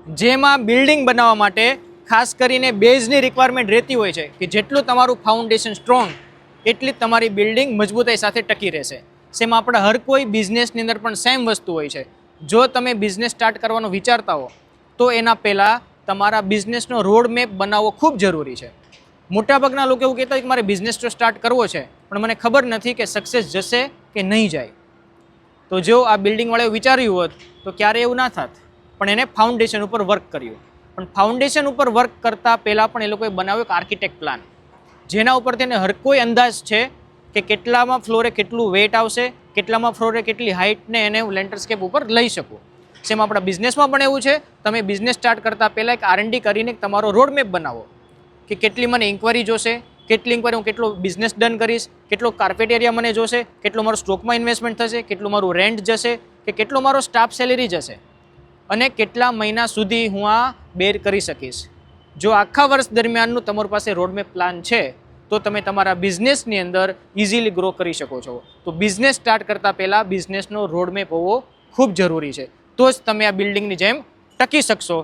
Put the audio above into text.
જેમાં બિલ્ડિંગ બનાવવા માટે ખાસ કરીને બેઝની રિક્વાયરમેન્ટ રહેતી હોય છે કે જેટલું તમારું ફાઉન્ડેશન સ્ટ્રોંગ એટલી જ તમારી બિલ્ડિંગ મજબૂતાઈ સાથે ટકી રહેશે. સેમ આપણે હર કોઈ બિઝનેસની અંદર પણ સેમ વસ્તુ હોય છે. જો તમે બિઝનેસ સ્ટાર્ટ કરવાનું વિચારતા હો તો એના પહેલાં તમારા બિઝનેસનો રોડ મેપ બનાવવો ખૂબ જરૂરી છે. મોટાભાગના લોકો એવું કહેતા હોય કે મારે બિઝનેસ તો સ્ટાર્ટ કરવો છે પણ મને ખબર નથી કે સક્સેસ જશે કે નહીં જાય. તો જો આ બિલ્ડિંગવાળાએ વિચાર્યું હોત તો ક્યારે એવું ના થાત, પણ એને ફાઉન્ડેશન ઉપર વર્ક કર્યું. પણ ફાઉન્ડેશન ઉપર વર્ક કરતાં પહેલાં પણ એ લોકોએ બનાવ્યો એક આર્કિટેક્ટ પ્લાન, જેના ઉપર તેને હર કોઈ અંદાજ છે કે કેટલામાં ફ્લોરે કેટલું વેટ આવશે, કેટલામાં ફ્લોરે કેટલી હાઇટને એને લેન્ડરસ્કેપ ઉપર લઈ શકું. સેમ આપણા બિઝનેસમાં પણ એવું છે. તમે બિઝનેસ સ્ટાર્ટ કરતાં પહેલાં એક R&D કરીને તમારો રોડ મેપ બનાવો કે કેટલી મને ઇન્ક્વાયરી જોશે, કેટલી ઇન્ક્વાયરી હું કેટલો બિઝનેસ ડન કરીશ, કેટલો કાર્પેટ એરિયા મને જોશે, કેટલો મારો સ્ટોકમાં ઇન્વેસ્ટમેન્ટ થશે, કેટલું મારું રેન્ટ જશે કે કેટલો મારો સ્ટાફ સેલેરી જશે અને કેટલા મહિના સુધી હું આ બેર કરી શકીશ. જો આખા વર્ષ દરમિયાનનું તમારી પાસે રોડમેપ પ્લાન છે તો તમે તમારા બિઝનેસની અંદર ઇઝીલી ગ્રો કરી શકો છો. તો બિઝનેસ સ્ટાર્ટ કરતાં પહેલાં બિઝનેસનો રોડમેપ હોવો ખૂબ જરૂરી છે. તો જ તમે આ બિલ્ડિંગની જેમ ટકી શકશો.